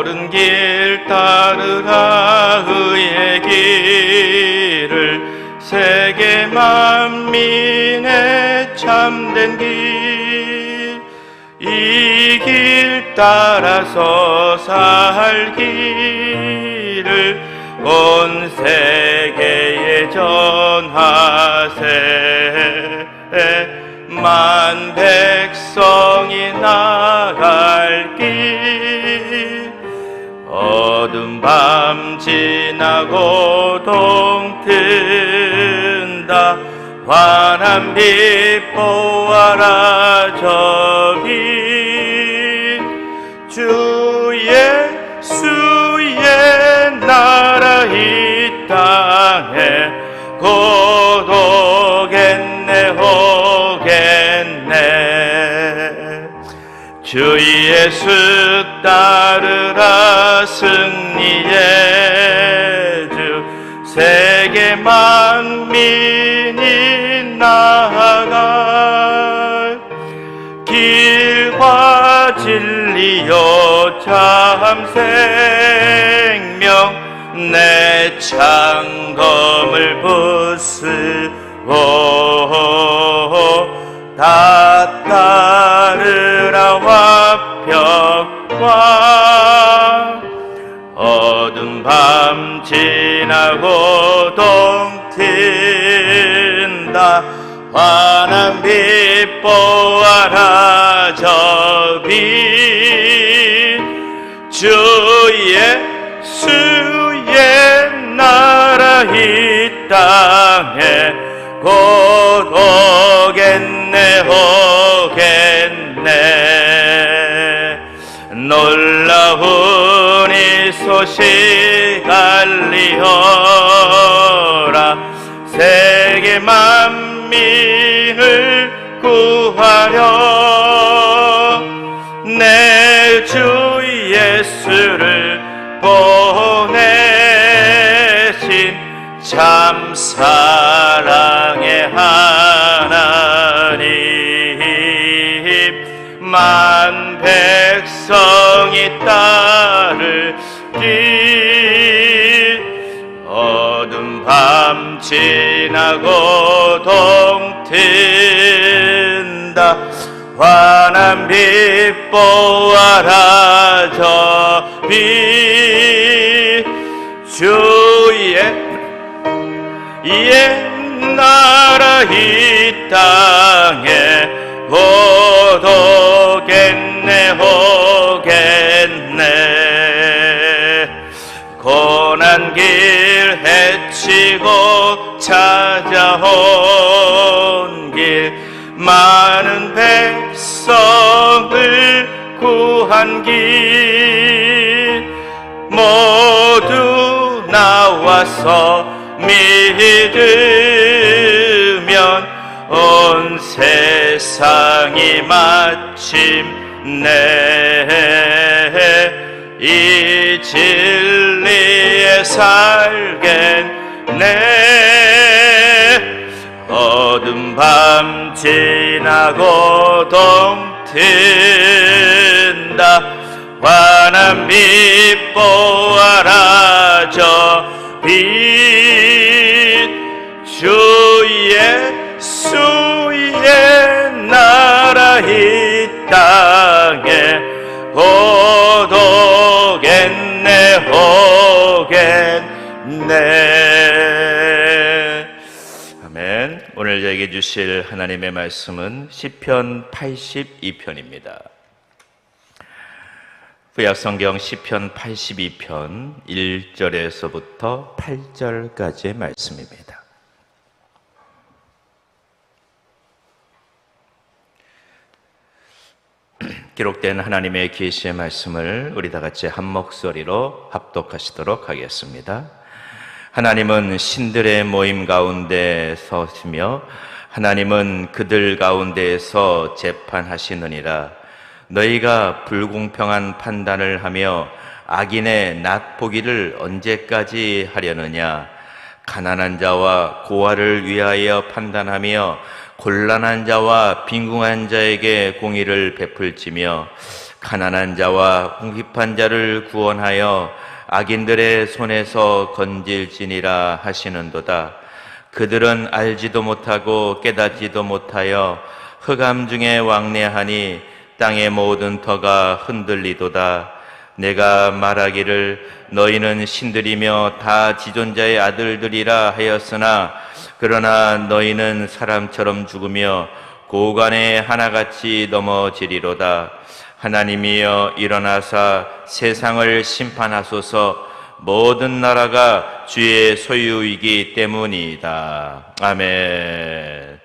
옳은 길 따르라. 의의 길을 세계 만민의 참된 길, 이 길 따라서 살기를 온 세계에 전하세. 만 백성이 나갈 길, 어두운 밤 지나고 동 튼다. 환한 빛 보아라 저기, 주 예수의 나라 이 땅에 곧 오겠네 오겠네. 주 예수 따르라. 승리의 주 세계 만민이 나아갈 길과 진리요 참 생명, 내 창검을 부수고 다 따르라. 화평과 어두운 밤 지나고 동 튼다. 환한 빛 보아라 저 빛, 주 예수의 나라 이 땅에 곧 오겠네 오겠네. 놀라운 이 소식 알리어라. 세계 만민을 구하려 내 주 예수를 보내신 참 사랑의 하나님, 만 백성이 따를 길, 어두운 밤 지나고 동 튼다. 환한 빛 보아라 저 빛, 주의 나라 이 땅에 곧 오겠네 오겠네. 고난 길 헤치고 찾아온 길, 많은 백성을 구한 길, 모두 나와서 믿으면 온 세상이 마침내 이 진리에 살겠네. 어두운 밤 지나고 동 튼다. 환한 빛 보아라 저 빛, 주 예수의 나라 이 땅에 곧 오겠네 오겠네. 아멘. 오늘 저에게 주실 하나님의 말씀은 시편 82편입니다. 구약성경 시편 82편 1절에서부터 8절까지의 말씀입니다. 기록된 하나님의 계시의 말씀을 우리 다 같이 한 목소리로 합독하시도록 하겠습니다. 하나님은 신들의 모임 가운데 서시며 하나님은 그들 가운데에서 재판하시느니라. 너희가 불공평한 판단을 하며 악인의 낫보기를 언제까지 하려느냐. 가난한 자와 고아를 위하여 판단하며 곤란한 자와 빈궁한 자에게 공의를 베풀지며 가난한 자와 궁핍한 자를 구원하여 악인들의 손에서 건질지니라 하시는도다. 그들은 알지도 못하고 깨닫지도 못하여 흑암 중에 왕래하니 땅의 모든 터가 흔들리도다. 내가 말하기를 너희는 신들이며 다 지존자의 아들들이라 하였으나 그러나 너희는 사람처럼 죽으며 고관에 하나같이 넘어지리로다. 하나님이여 일어나사 세상을 심판하소서. 모든 나라가 주의 소유이기 때문이다. 아멘.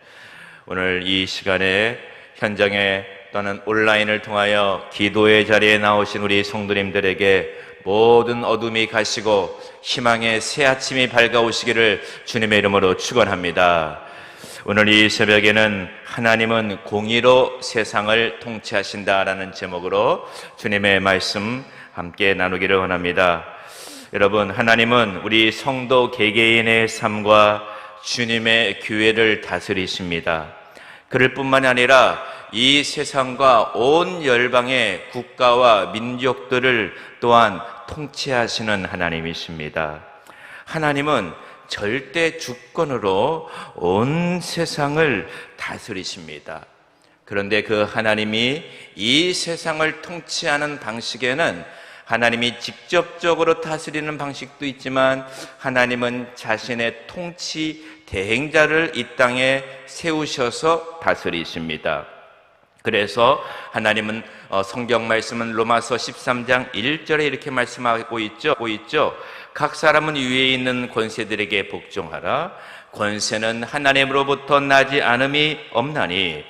오늘 이 시간에 현장에 또는 온라인을 통하여 기도의 자리에 나오신 우리 성도님들에게 모든 어둠이 가시고 희망의 새 아침이 밝아오시기를 주님의 이름으로 축원합니다. 오늘 이 새벽에는 하나님은 공의로 세상을 통치하신다라는 제목으로 주님의 말씀 함께 나누기를 원합니다. 여러분, 하나님은 우리 성도 개개인의 삶과 주님의 교회를 다스리십니다. 그럴 뿐만 아니라 이 세상과 온 열방의 국가와 민족들을 또한 통치하시는 하나님이십니다. 하나님은 절대 주권으로 온 세상을 다스리십니다. 그런데 그 하나님이 이 세상을 통치하는 방식에는 하나님이 직접적으로 다스리는 방식도 있지만 하나님은 자신의 통치 대행자를 이 땅에 세우셔서 다스리십니다. 그래서 하나님은 성경 말씀은 로마서 13장 1절에 이렇게 말씀하고 있죠. 각 사람은 위에 있는 권세들에게 복종하라. 권세는 하나님으로부터 나지 않음이 없나니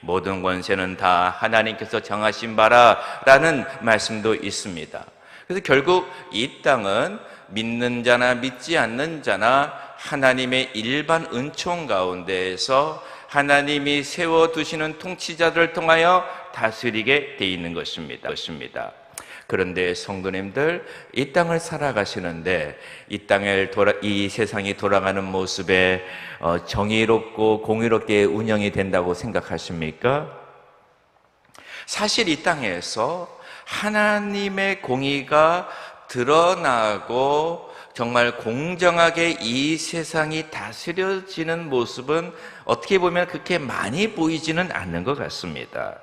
모든 권세는 다 하나님께서 정하신 바라라는 말씀도 있습니다. 그래서 결국 이 땅은 믿는 자나 믿지 않는 자나 하나님의 일반 은총 가운데에서 하나님이 세워두시는 통치자들을 통하여 다스리게 돼 있는 것입니다. 그런데 성도님들, 이 땅을 살아가시는데 이 세상이 돌아가는 모습에 정의롭고 공의롭게 운영이 된다고 생각하십니까? 사실 이 땅에서 하나님의 공의가 드러나고 정말 공정하게 이 세상이 다스려지는 모습은 어떻게 보면 그렇게 많이 보이지는 않는 것 같습니다.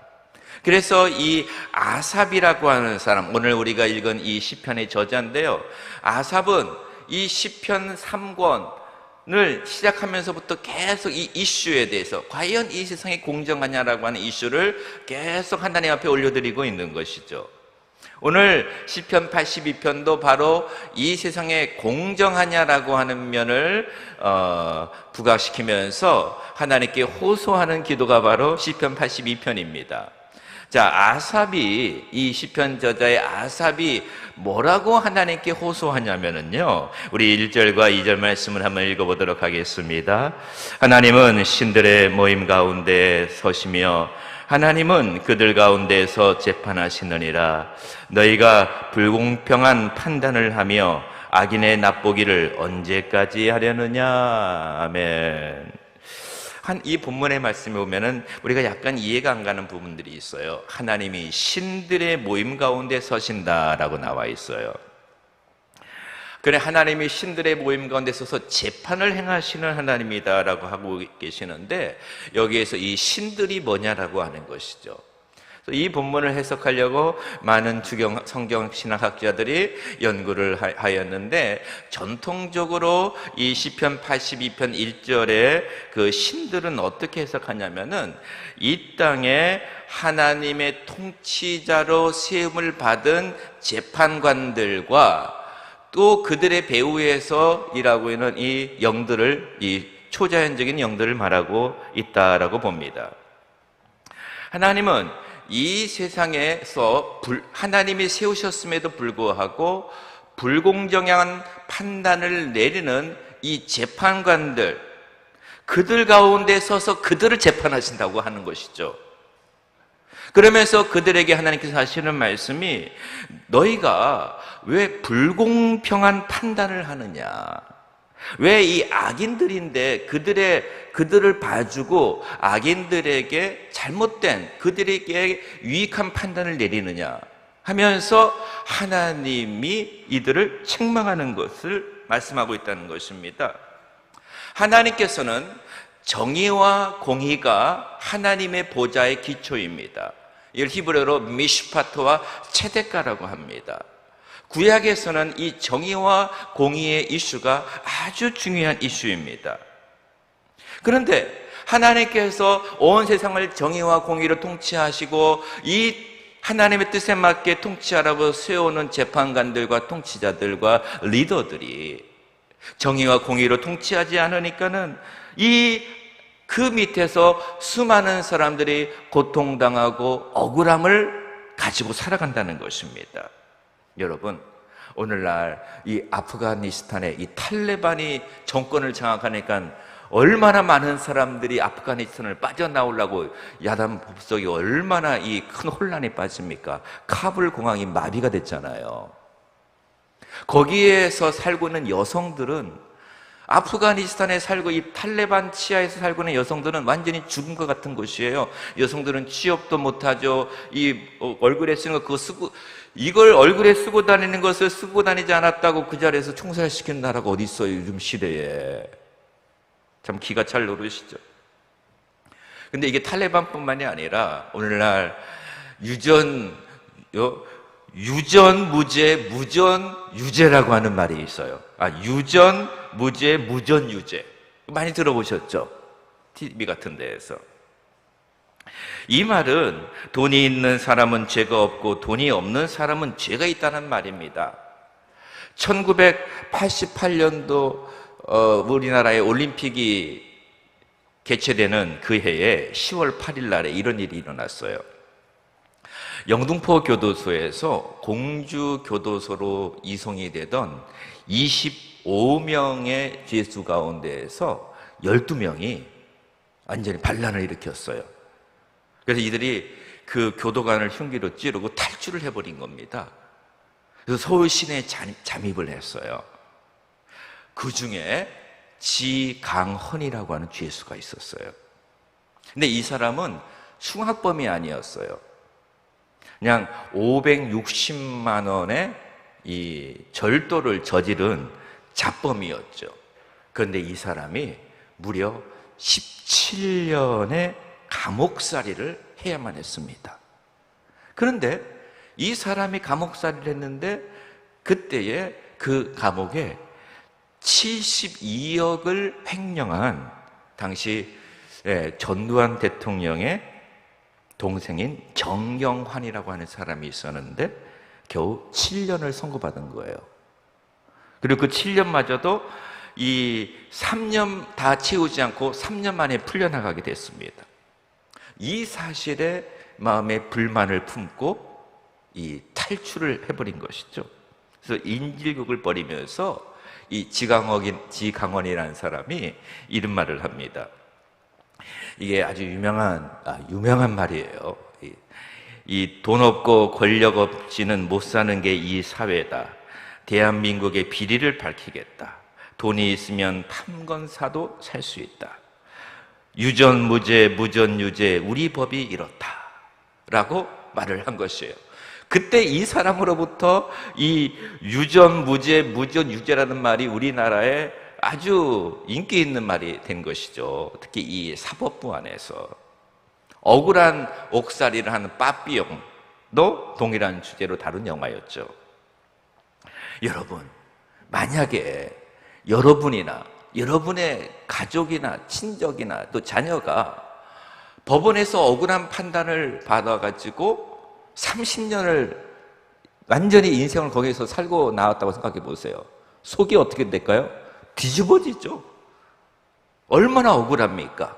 그래서 이 아삽이라고 하는 사람, 오늘 우리가 읽은 이 시편의 저자인데요, 아삽은 이 시편 3권을 시작하면서부터 계속 이 이슈에 대해서 과연 이 세상이 공정하냐라고 하는 이슈를 계속 하나님 앞에 올려드리고 있는 것이죠. 오늘 시편 82편도 바로 이 세상에 공정하냐라고 하는 면을 부각시키면서 하나님께 호소하는 기도가 바로 시편 82편입니다. 자, 아삽이, 이 시편 저자의 아삽이 뭐라고 하나님께 호소하냐면요, 우리 1절과 2절 말씀을 한번 읽어보도록 하겠습니다. 하나님은 신들의 모임 가운데 서시며 하나님은 그들 가운데서 재판하시느니라. 너희가 불공평한 판단을 하며 악인의 납보기를 언제까지 하려느냐. 아멘. 이 본문의 말씀에 보면은 우리가 약간 이해가 안 가는 부분들이 있어요. 하나님이 신들의 모임 가운데 서신다라고 나와 있어요. 그래, 하나님이 신들의 모임 가운데 서서 재판을 행하시는 하나님이다라고 하고 계시는데, 여기에서 이 신들이 뭐냐라고 하는 것이죠. 이 본문을 해석하려고 많은 성경 신학학자들이 연구를 하였는데, 전통적으로 이 시편 82편 1절에 그 신들은 어떻게 해석하냐면은, 이 땅에 하나님의 통치자로 세움을 받은 재판관들과 또 그들의 배후에서 일하고 있는 이 영들을, 이 초자연적인 영들을 말하고 있다라고 봅니다. 하나님은 이 세상에서 하나님이 세우셨음에도 불구하고 불공정한 판단을 내리는 이 재판관들, 그들 가운데 서서 그들을 재판하신다고 하는 것이죠. 그러면서 그들에게 하나님께서 하시는 말씀이, 너희가 왜 불공평한 판단을 하느냐, 왜 이 악인들인데 그들을 봐주고 악인들에게 잘못된, 그들에게 유익한 판단을 내리느냐 하면서 하나님이 이들을 책망하는 것을 말씀하고 있다는 것입니다. 하나님께서는 정의와 공의가 하나님의 보좌의 기초입니다. 이걸 히브리어로 미슈파트와 체데카라고 합니다. 구약에서는 이 정의와 공의의 이슈가 아주 중요한 이슈입니다. 그런데 하나님께서 온 세상을 정의와 공의로 통치하시고 이 하나님의 뜻에 맞게 통치하라고 세우는 재판관들과 통치자들과 리더들이 정의와 공의로 통치하지 않으니까는 그 밑에서 수많은 사람들이 고통당하고 억울함을 가지고 살아간다는 것입니다. 여러분, 오늘날 이 아프가니스탄의 이 탈레반이 정권을 장악하니까 얼마나 많은 사람들이 아프가니스탄을 빠져나오려고 야단 법석이 얼마나 이 큰 혼란에 빠집니까? 카불 공항이 마비가 됐잖아요. 거기에서 살고 있는 여성들은, 아프가니스탄에 살고 이 탈레반 치하에서 살고 있는 여성들은 완전히 죽은 것 같은 것이에요. 여성들은 취업도 못하죠. 이 얼굴에 쓰는 거 그거 쓰고, 이걸 얼굴에 쓰고 다니는 것을 쓰고 다니지 않았다고 그 자리에서 총살시키는 나라가 어디 있어요, 요즘 시대에. 참 기가 찰 노릇이죠. 근데 이게 탈레반뿐만이 아니라 오늘날 유전무죄, 무전유죄라고 하는 말이 있어요. 유전무죄, 무전유죄. 많이 들어보셨죠? TV 같은 데에서. 이 말은 돈이 있는 사람은 죄가 없고 돈이 없는 사람은 죄가 있다는 말입니다. 1988년도 우리나라의 올림픽이 개최되는 그 해에 10월 8일 날에 이런 일이 일어났어요. 영등포 교도소에서 공주 교도소로 이송이 되던 25명의 죄수 가운데에서 12명이 완전히 반란을 일으켰어요. 그래서 이들이 그 교도관을 흉기로 찌르고 탈주를 해버린 겁니다. 그래서 서울 시내에 잠입을 했어요. 그 중에 지강헌이라고 하는 죄수가 있었어요. 근데 이 사람은 흉악범이 아니었어요. 그냥 560만 원의 이 절도를 저지른 잡범이었죠. 그런데 이 사람이 무려 17년의 감옥살이를 해야만 했습니다. 그런데 이 사람이 감옥살이를 했는데 그때에 그 감옥에 72억을 횡령한 당시 전두환 대통령의 동생인 정경환이라고 하는 사람이 있었는데 겨우 7년을 선고받은 거예요. 그리고 그 7년마저도 이 3년 다 채우지 않고 3년 만에 풀려나가게 됐습니다. 이 사실에 마음에 불만을 품고 이 탈출을 해버린 것이죠. 그래서 인질극을 벌이면서 이 지강헌이라는 사람이 이런 말을 합니다. 이게 아주 유명한 말이에요. 이 돈 없고 권력 없이는 못 사는 게 이 사회다. 대한민국의 비리를 밝히겠다. 돈이 있으면 탐건사도 살 수 있다. 유전무죄, 무전유죄, 우리 법이 이렇다. 라고 말을 한 것이에요. 그때 이 사람으로부터 이 유전무죄, 무전유죄라는 말이 우리나라에 아주 인기 있는 말이 된 것이죠. 특히 이 사법부 안에서. 억울한 옥살이를 하는 빠삐용도 동일한 주제로 다룬 영화였죠. 여러분, 만약에 여러분이나 여러분의 가족이나 친족이나 또 자녀가 법원에서 억울한 판단을 받아가지고 30년을 완전히 인생을 거기에서 살고 나왔다고 생각해 보세요. 속이 어떻게 될까요? 뒤집어지죠. 얼마나 억울합니까?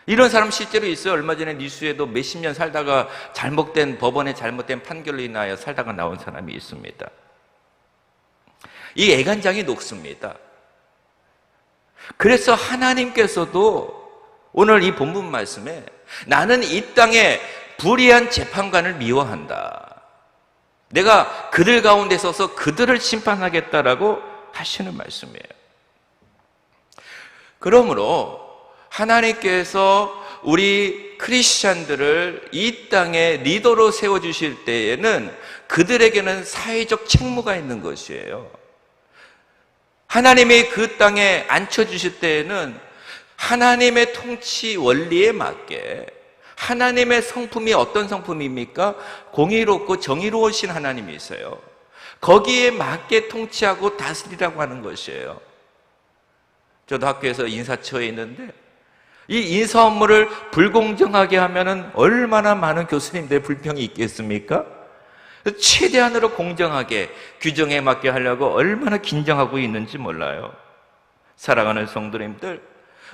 이런 사람 실제로 있어요. 얼마 전에 뉴스에도 몇십 년 살다가 법원의 잘못된 판결로 인하여 살다가 나온 사람이 있습니다. 이 애간장이 녹습니다. 그래서 하나님께서도 오늘 이 본문 말씀에 나는 이 땅에 불의한 재판관을 미워한다. 내가 그들 가운데 서서 그들을 심판하겠다라고 하시는 말씀이에요. 그러므로 하나님께서 우리 크리스찬들을 이 땅에 리더로 세워주실 때에는 그들에게는 사회적 책무가 있는 것이에요. 하나님이 그 땅에 앉혀주실 때에는 하나님의 통치 원리에 맞게, 하나님의 성품이 어떤 성품입니까? 공의롭고 정의로우신 하나님이세요. 거기에 맞게 통치하고 다스리라고 하는 것이에요. 저도 학교에서 인사처에 있는데 이 인사 업무를 불공정하게 하면은 얼마나 많은 교수님들의 불평이 있겠습니까? 최대한으로 공정하게 규정에 맞게 하려고 얼마나 긴장하고 있는지 몰라요. 사랑하는 성도님들,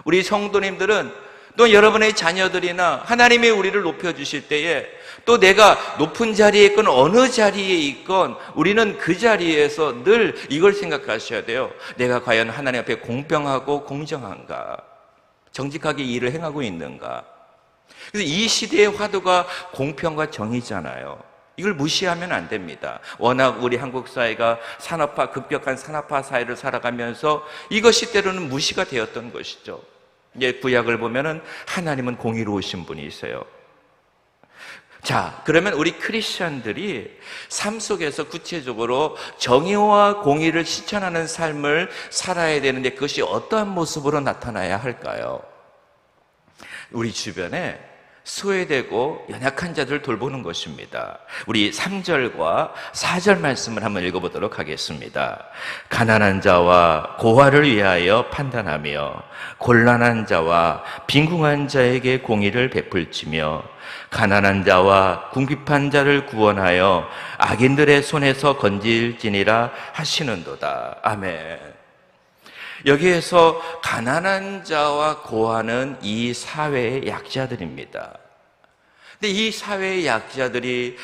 우리 성도님들은 또 여러분의 자녀들이나 하나님이 우리를 높여주실 때에 또 내가 높은 자리에 있건 어느 자리에 있건 우리는 그 자리에서 늘 이걸 생각하셔야 돼요. 내가 과연 하나님 앞에 공평하고 공정한가? 정직하게 일을 행하고 있는가? 그래서 이 시대의 화두가 공평과 정의잖아요. 이걸 무시하면 안 됩니다. 워낙 우리 한국 사회가 급격한 산업화 사회를 살아가면서 이것이 때로는 무시가 되었던 것이죠. 이제 구약을 보면은 하나님은 공의로우신 분이세요. 자, 그러면 우리 크리스천들이 삶 속에서 구체적으로 정의와 공의를 실천하는 삶을 살아야 되는데 그것이 어떠한 모습으로 나타나야 할까요? 우리 주변에 소외되고 연약한 자들을 돌보는 것입니다. 우리 3절과 4절 말씀을 한번 읽어보도록 하겠습니다. 가난한 자와 고아를 위하여 판단하며 곤란한 자와 빈궁한 자에게 공의를 베풀지며 가난한 자와 궁핍한 자를 구원하여 악인들의 손에서 건질지니라 하시는도다. 아멘. 여기에서 가난한 자와 고아는 이 사회의 약자들입니다. 근데 이 사회의 약자들이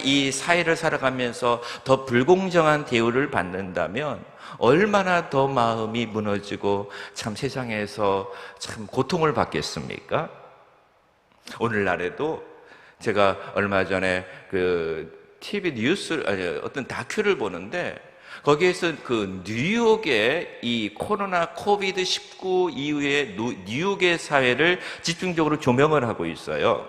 이 사회를 살아가면서 더 불공정한 대우를 받는다면 얼마나 더 마음이 무너지고 참 세상에서 참 고통을 받겠습니까? 오늘날에도 제가 얼마 전에 그 TV 어떤 다큐를 보는데 거기에서 그 뉴욕의 이 코로나 코비드-19 이후에 뉴욕의 사회를 집중적으로 조명을 하고 있어요.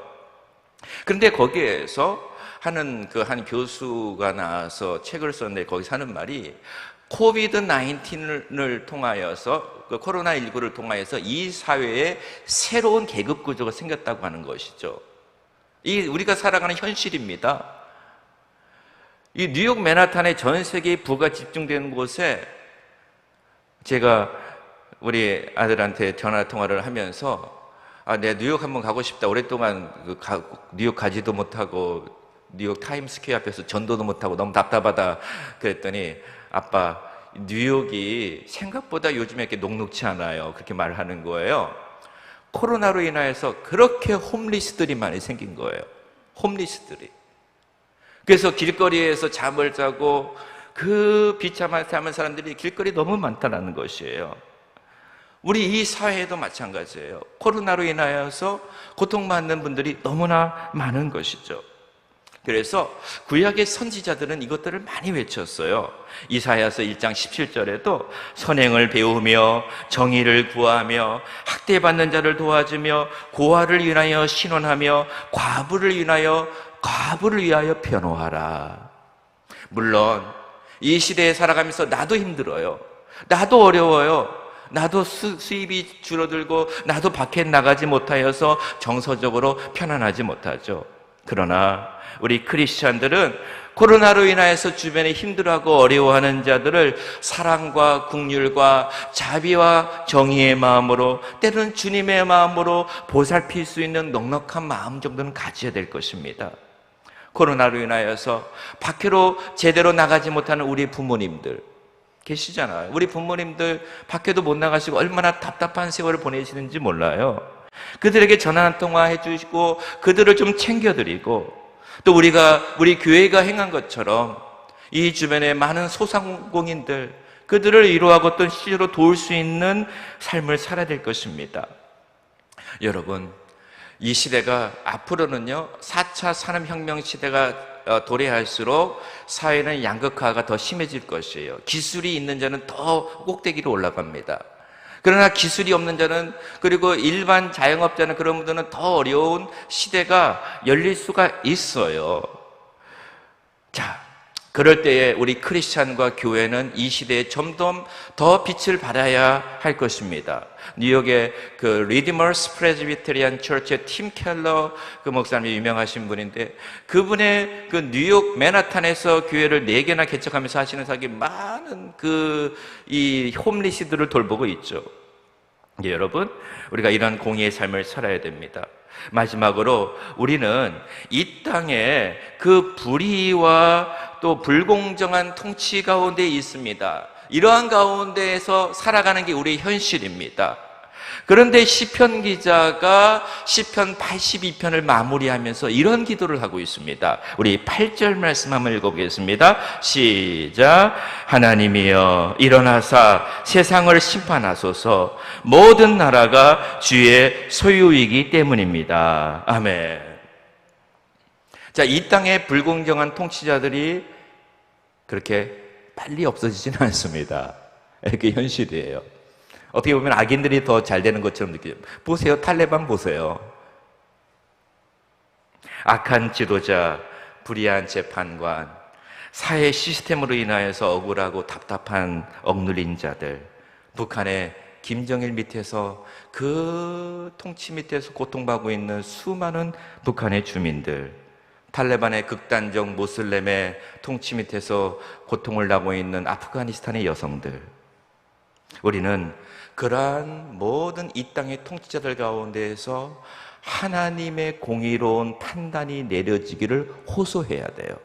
그런데 거기에서 한 교수가 나와서 책을 썼는데 거기서 하는 말이 코비드-19을 통하여서 그 코로나19를 통하여서 이 사회에 새로운 계급 구조가 생겼다고 하는 것이죠. 이 우리가 살아가는 현실입니다. 이 뉴욕 맨하탄의 전 세계의 부가 집중되는 곳에 제가 우리 아들한테 전화 통화를 하면서 내가 뉴욕 한번 가고 싶다. 오랫동안 뉴욕 가지도 못하고 뉴욕 타임스퀘어 앞에서 전도도 못하고 너무 답답하다. 그랬더니 아빠, 뉴욕이 생각보다 요즘에 이렇게 녹록치 않아요. 그렇게 말하는 거예요. 코로나로 인하여서 그렇게 홈리스들이 많이 생긴 거예요. 홈리스들이. 그래서 길거리에서 잠을 자고 그 비참한 삶을 사람들이 길거리에 너무 많다는 것이에요. 우리 이 사회에도 마찬가지예요. 코로나로 인하여서 고통받는 분들이 너무나 많은 것이죠. 그래서 구약의 선지자들은 이것들을 많이 외쳤어요. 이사야서 1장 17절에도 선행을 배우며 정의를 구하며 학대받는 자를 도와주며 고아를 위하여 신원하며 과부를 위하여 변호하라. 물론 이 시대에 살아가면서 나도 힘들어요. 나도 어려워요. 나도 수입이 줄어들고 나도 밖에 나가지 못하여서 정서적으로 편안하지 못하죠. 그러나 우리 크리스찬들은 코로나로 인하여서 주변에 힘들어하고 어려워하는 자들을 사랑과 긍휼과 자비와 정의의 마음으로, 때로는 주님의 마음으로 보살필 수 있는 넉넉한 마음 정도는 가져야 될 것입니다. 코로나로 인하여서 밖으로 제대로 나가지 못하는 우리 부모님들 계시잖아요. 우리 부모님들 밖에도 못 나가시고 얼마나 답답한 세월을 보내시는지 몰라요. 그들에게 전화 한 통화 해주시고 그들을 좀 챙겨드리고, 또 우리 교회가 행한 것처럼 이 주변에 많은 소상공인들, 그들을 위로하고 또 실제로 도울 수 있는 삶을 살아야 될 것입니다. 여러분, 이 시대가 앞으로는요 4차 산업혁명 시대가 도래할수록 사회는 양극화가 더 심해질 것이에요. 기술이 있는 자는 더 꼭대기로 올라갑니다. 그러나 기술이 없는 자는, 그리고 일반 자영업자는, 그런 분들은 더 어려운 시대가 열릴 수가 있어요. 자, 그럴 때에 우리 크리스찬과 교회는 이 시대에 점점 더 빛을 발해야 할 것입니다. 뉴욕의 그 리디머스 프레스비테리안 처치의 팀 켈러 그 목사님이 유명하신 분인데, 그분의 그 뉴욕 맨하탄에서 교회를 4개나 개척하면서 하시는 사역이 많은 이 홈리시들을 돌보고 있죠. 여러분, 우리가 이런 공의의 삶을 살아야 됩니다. 마지막으로 우리는 이 땅에 그 불의와 또 불공정한 통치 가운데 있습니다. 이러한 가운데에서 살아가는 게 우리의 현실입니다. 그런데 시편 기자가 시편 82편을 마무리하면서 이런 기도를 하고 있습니다. 우리 8절 말씀 한번 읽어보겠습니다. 시작. 하나님이여 일어나사 세상을 심판하소서. 모든 나라가 주의 소유이기 때문입니다. 아멘. 자, 이 땅의 불공정한 통치자들이 그렇게 빨리 없어지지는 않습니다. 그게 현실이에요. 어떻게 보면 악인들이 더 잘 되는 것처럼 느껴요. 보세요. 탈레반 보세요. 악한 지도자, 불의한 재판관, 사회 시스템으로 인하여서 억울하고 답답한 억눌린 자들, 북한의 김정일 밑에서 그 통치 밑에서 고통받고 있는 수많은 북한의 주민들, 탈레반의 극단적 모슬렘의 통치 밑에서 고통을 당하고 있는 아프가니스탄의 여성들, 우리는 그러한 모든 이 땅의 통치자들 가운데에서 하나님의 공의로운 판단이 내려지기를 호소해야 돼요.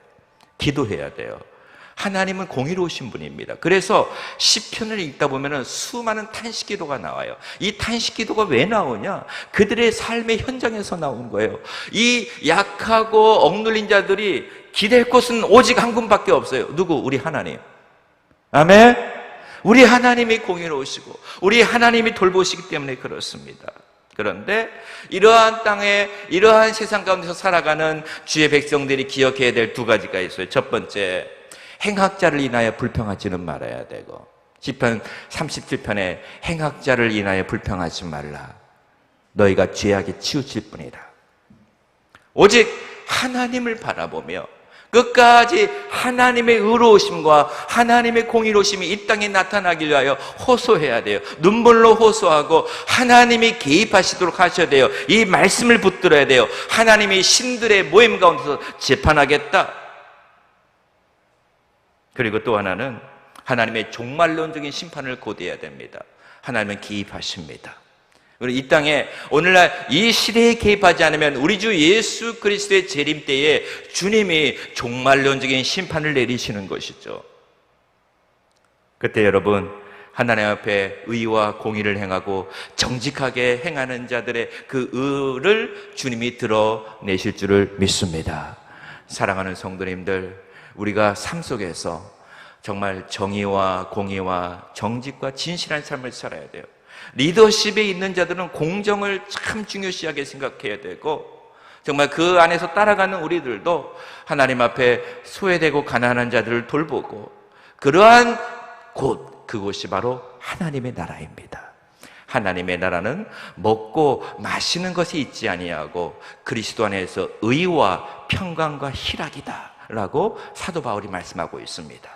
기도해야 돼요. 하나님은 공의로우신 분입니다. 그래서 시편을 읽다 보면 수많은 탄식기도가 나와요. 이 탄식기도가 왜 나오냐? 그들의 삶의 현장에서 나온 거예요. 이 약하고 억눌린 자들이 기댈 곳은 오직 한 군밖에 없어요. 누구? 우리 하나님. 아멘. 우리 하나님이 공의로우시고 우리 하나님이 돌보시기 때문에 그렇습니다. 그런데 이러한 땅에, 이러한 세상 가운데서 살아가는 주의 백성들이 기억해야 될 2가지가 있어요. 첫 번째, 행악자를 인하여 불평하지는 말아야 되고, 시편 37편에 행악자를 인하여 불평하지 말라. 너희가 죄악에 치우칠 뿐이다. 오직 하나님을 바라보며 끝까지 하나님의 의로우심과 하나님의 공의로우심이 이 땅에 나타나길 위하여 호소해야 돼요. 눈물로 호소하고 하나님이 개입하시도록 하셔야 돼요. 이 말씀을 붙들어야 돼요. 하나님이 신들의 모임 가운데서 재판하겠다. 그리고 또 하나는 하나님의 종말론적인 심판을 고대해야 됩니다. 하나님은 개입하십니다. 이 땅에 오늘날 이 시대에 개입하지 않으면 우리 주 예수 그리스도의 재림 때에 주님이 종말론적인 심판을 내리시는 것이죠. 그때 여러분, 하나님 앞에 의와 공의를 행하고 정직하게 행하는 자들의 그 의를 주님이 드러내실 줄을 믿습니다. 사랑하는 성도님들, 우리가 삶 속에서 정말 정의와 공의와 정직과 진실한 삶을 살아야 돼요. 리더십에 있는 자들은 공정을 참 중요시하게 생각해야 되고, 정말 그 안에서 따라가는 우리들도 하나님 앞에 소외되고 가난한 자들을 돌보고, 그러한 그곳이 바로 하나님의 나라입니다. 하나님의 나라는 먹고 마시는 것이 있지 아니하고 그리스도 안에서 의와 평강과 희락이다 라고 사도 바울이 말씀하고 있습니다.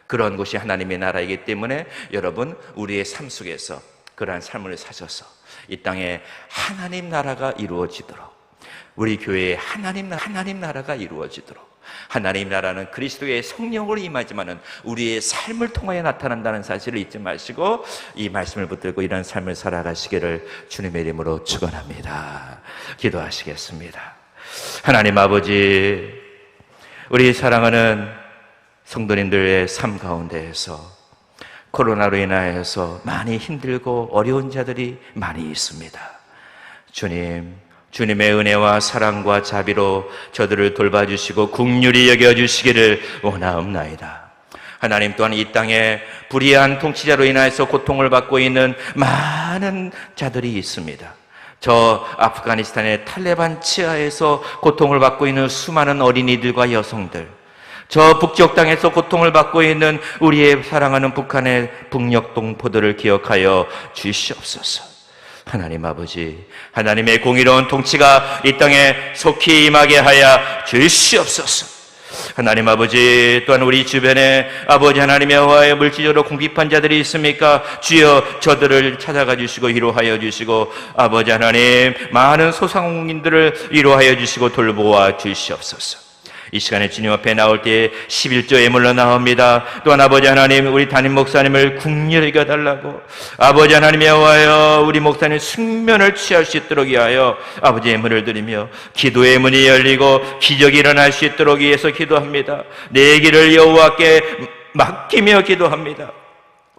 그런 것이 하나님의 나라이기 때문에 여러분, 우리의 삶 속에서 그러한 삶을 사셔서 이 땅에 하나님 나라가 이루어지도록, 우리 교회에 하나님 나라가 이루어지도록, 하나님 나라는 그리스도의 성령으로 임하지만은 우리의 삶을 통하여 나타난다는 사실을 잊지 마시고 이 말씀을 붙들고 이런 삶을 살아가시기를 주님의 이름으로 축원합니다. 기도하시겠습니다. 하나님 아버지, 우리 사랑하는 성도님들의 삶 가운데에서 코로나로 인하여서 많이 힘들고 어려운 자들이 많이 있습니다. 주님, 주님의 은혜와 사랑과 자비로 저들을 돌봐주시고 긍휼히 여겨주시기를 원하옵나이다. 하나님, 또한 이 땅에 불의한 통치자로 인하여서 고통을 받고 있는 많은 자들이 있습니다. 저 아프가니스탄의 탈레반 치하에서 고통을 받고 있는 수많은 어린이들과 여성들, 저 북쪽 땅에서 고통을 받고 있는 우리의 사랑하는 북한의 북녘 동포들을 기억하여 주시옵소서. 하나님 아버지, 하나님의 공의로운 통치가 이 땅에 속히 임하게 하여 주시옵소서. 하나님 아버지, 또한 우리 주변에 아버지 하나님의 여호와의 물질적으로 궁핍한 자들이 있습니까? 주여 저들을 찾아가 주시고 위로하여 주시고, 아버지 하나님 많은 소상공인들을 위로하여 주시고 돌보아 주시옵소서. 이 시간에 주님 앞에 나올 때 11조 예물로 나옵니다. 또한 아버지 하나님, 우리 담임 목사님을 긍휼히 여겨달라고, 아버지 하나님의 여호와여, 우리 목사님 숙면을 취할 수 있도록 위하여 아버지 예물을 드리며 기도의 문이 열리고 기적이 일어날 수 있도록 위해서 기도합니다. 내 길을 여호와께 맡기며 기도합니다.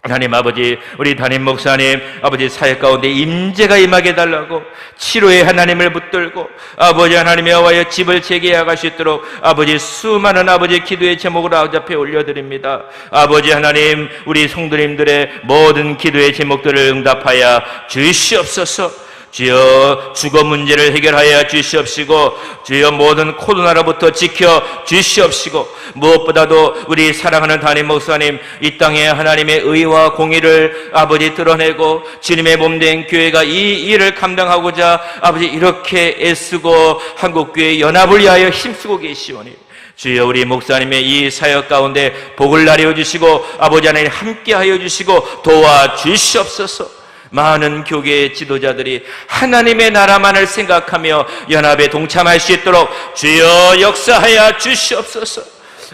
하나님 아버지, 우리 담임 목사님 아버지 사역 가운데 임재가 임하게 달라고, 치료의 하나님을 붙들고 아버지 하나님의 여호와의 집을 재개할 수 있도록 아버지 수많은 아버지 기도의 제목을 아버지 앞에 올려드립니다. 아버지 하나님, 우리 성도님들의 모든 기도의 제목들을 응답하여 주시옵소서. 주여 주거 문제를 해결하여 주시옵시고, 주여 모든 코로나로부터 지켜 주시옵시고, 무엇보다도 우리 사랑하는 담임 목사님 이 땅에 하나님의 의와 공의를 아버지 드러내고 주님의 몸된 교회가 이 일을 감당하고자 아버지 이렇게 애쓰고 한국교회 연합을 위하여 힘쓰고 계시오니, 주여 우리 목사님의 이 사역 가운데 복을 나려 주시고 아버지 하나님 함께하여 주시고 도와주시옵소서. 많은 교계의 지도자들이 하나님의 나라만을 생각하며 연합에 동참할 수 있도록 주여 역사하여 주시옵소서.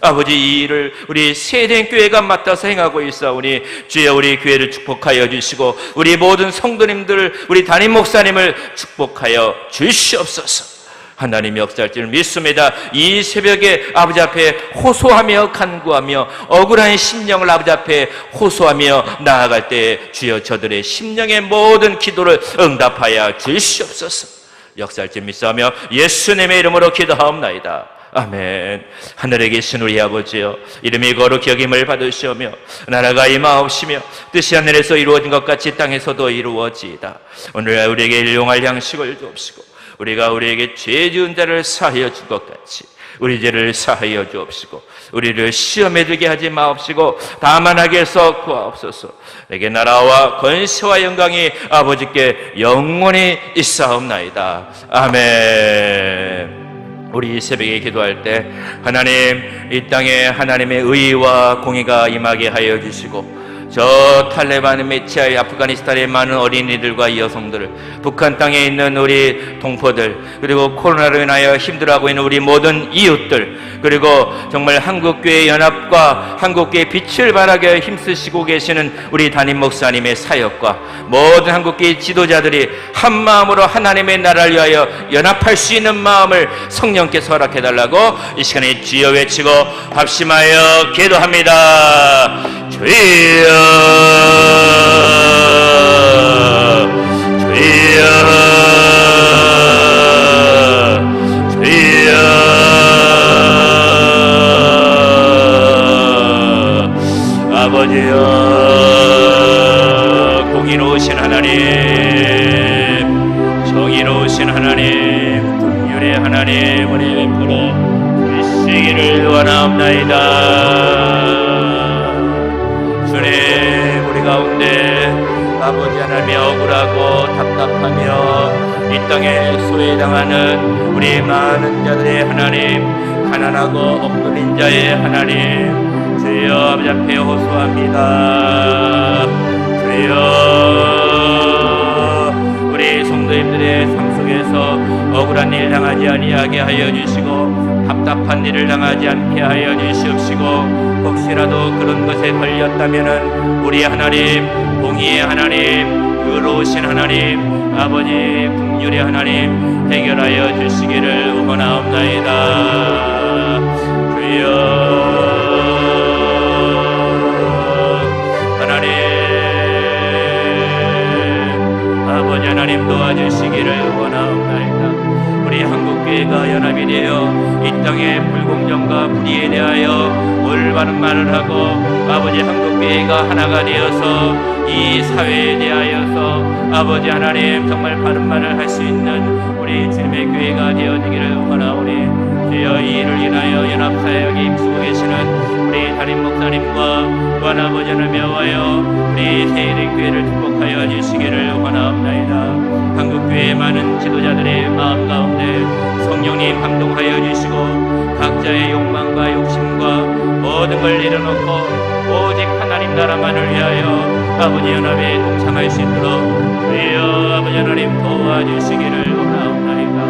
아버지, 이 일을 우리 세된 교회가 맡아서 행하고 있사오니 주여 우리 교회를 축복하여 주시고 우리 모든 성도님들, 우리 담임 목사님을 축복하여 주시옵소서. 하나님이 역사할 줄 믿습니다. 이 새벽에 아버지 앞에 호소하며 간구하며 억울한 심령을 아버지 앞에 호소하며 나아갈 때 주여 저들의 심령의 모든 기도를 응답하여 주시옵소서. 역사할 줄 믿사오며 예수님의 이름으로 기도하옵나이다. 아멘. 하늘에 계신 우리 아버지여, 이름이 거룩히 여김을 받으시오며 나라가 임하옵시며 뜻이 하늘에서 이루어진 것 같이 땅에서도 이루어지이다. 오늘 우리에게 일용할 양식을 주옵시고 우리가 우리에게 죄 지은 자를 사하여 줄 것 같이 우리 죄를 사하여 주옵시고 우리를 시험에 들게 하지 마옵시고 다만 악에서 구하옵소서. 내게 나라와 권세와 영광이 아버지께 영원히 있사옵나이다. 아멘. 우리 이 새벽에 기도할 때 하나님, 이 땅에 하나님의 의와 공의가 임하게 하여 주시고 저 탈레반 메치아의 아프가니스탄의 많은 어린이들과 여성들, 북한 땅에 있는 우리 동포들, 그리고 코로나로 인하여 힘들어하고 있는 우리 모든 이웃들, 그리고 정말 한국교회 연합과 한국교회 빛을 발하게 힘쓰시고 계시는 우리 담임 목사님의 사역과 모든 한국교회 지도자들이 한 마음으로 하나님의 나라를 위하여 연합할 수 있는 마음을 성령께서 허락해달라고 이 시간에 주여 외치고 합심하여 기도합니다. 주여, 주여, 주여. 아버지여, 공의로우신 하나님, 정의로우신 하나님, 긍휼의 하나님, 우리 베풀어 주시기를 원하옵나이다. 주님, 우리 가운데 아버지 하나님의 억울하고 답답하며 이 땅에 소외당하는 우리 많은 자들의 하나님, 가난하고 억눌린 자의 하나님, 주여 아버지 앞에 호소합니다. 주여, 우리 성도님들의 삶 속에서 억울한 일 당하지 아니하게 하여 주시고 답답한 일을 당하지 않게 하여 주시옵시고, 혹시라도 그런 것에 걸렸다면은 우리 하나님, 공의의 하나님, 의로우신 하나님, 아버지 긍휼의 하나님 해결하여 주시기를 원하옵나이다. 주여, 아버지 하나님 도와주시기를 원하옵나이다. 우리 한국교회가 연합이 되어 이 땅의 불공정과 불의에 대하여 올바른 말을 하고 아버지 한국교회가 하나가 되어서 이 사회에 대하여서 아버지 하나님 정말 바른 말을 할 수 있는 우리 주님의 교회가 되어지기를 원하오니 주여, 이 일을 인하여 연합사역에 힘쓰고 계신 목사님과 또한 아버지 하나님 여호와여 우리 세일교회를 축복하여 주시기를 원하옵나이다. 한국교회의 많은 지도자들의 마음 가운데 성령님 감동하여 주시고 각자의 욕망과 욕심과 모든 걸 내려놓고 오직 하나님 나라만을 위하여 아버지 연합에 동참할 수 있도록 주여 아버지 하나님 도와주시기를 원하옵나이다.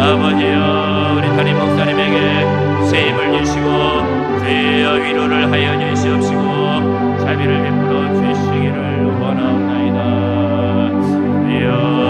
아버지여 우리 담임 목사님에게 세임을 주시고 주여 위로를 하여 주시옵시고 자비를 베풀어 주시기를 원하옵나이다. 주여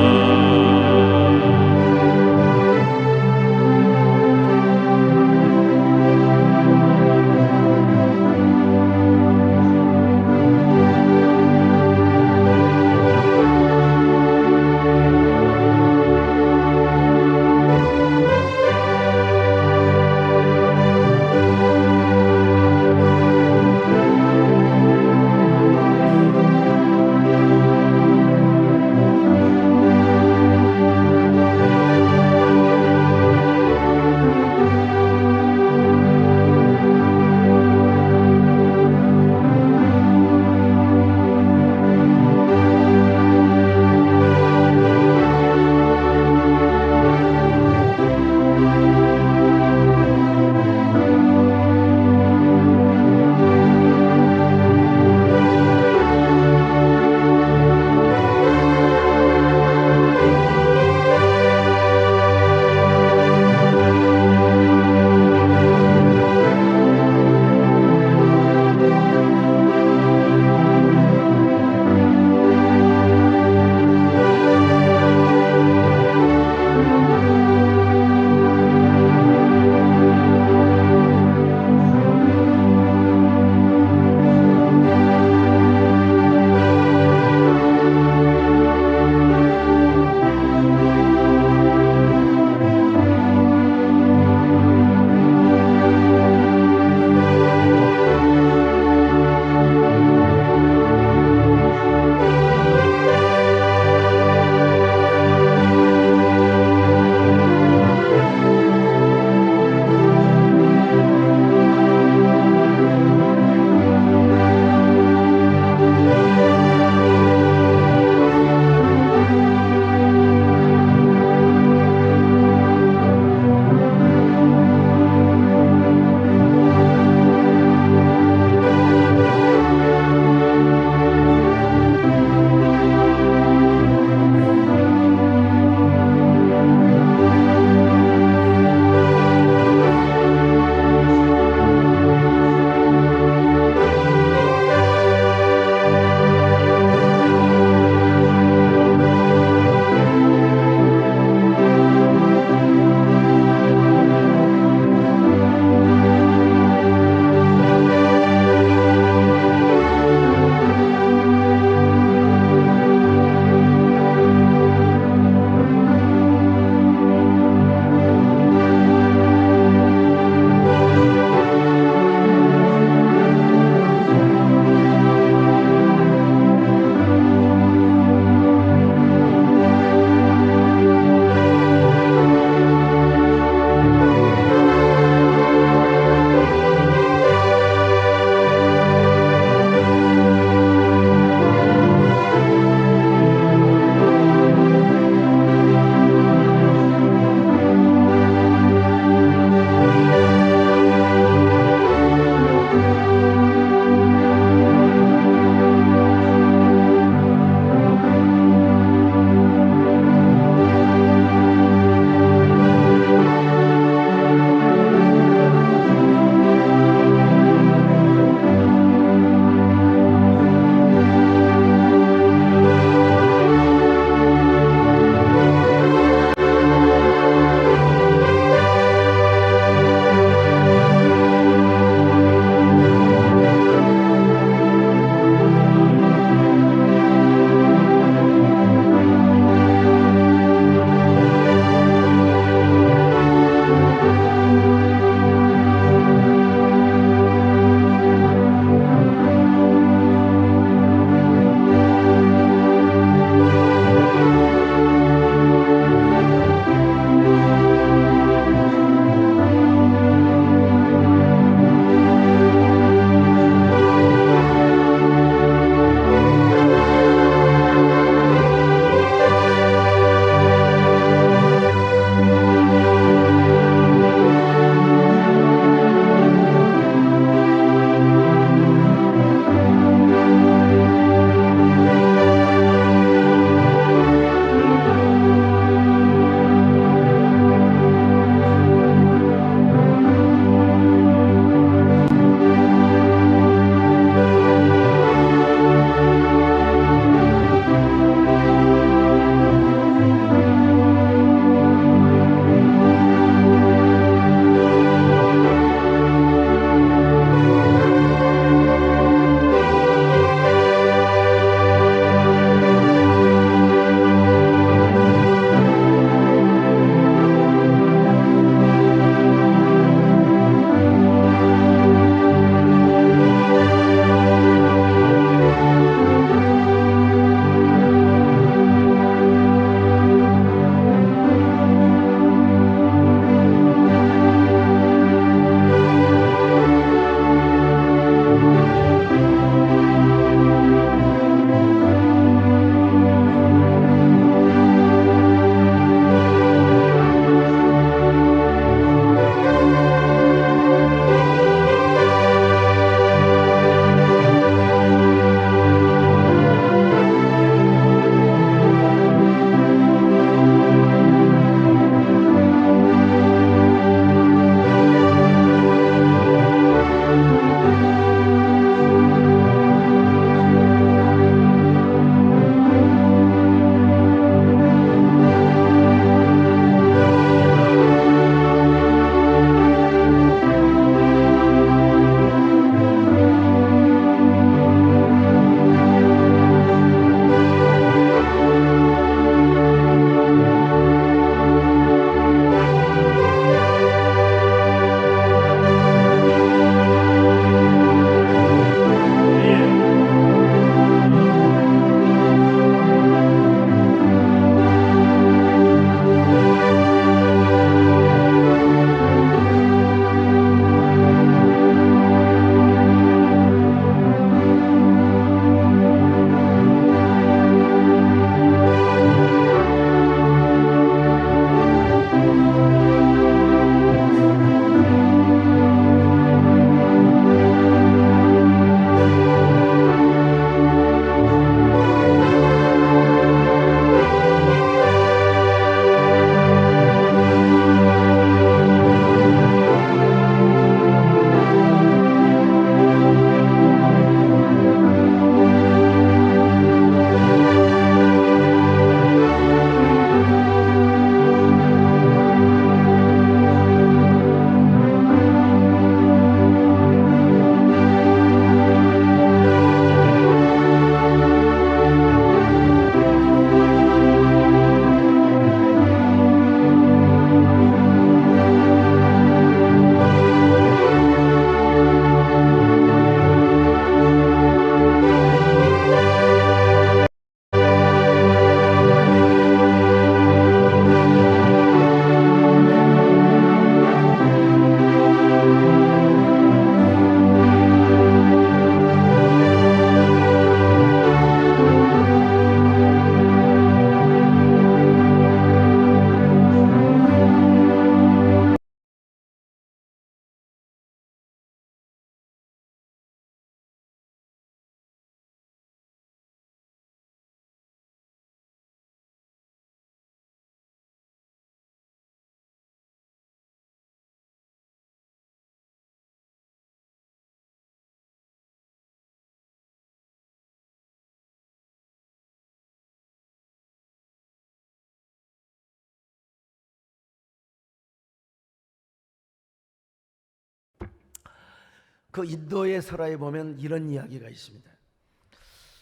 그 인도의 설화에 보면 이런 이야기가 있습니다.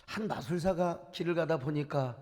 한 마술사가 길을 가다 보니까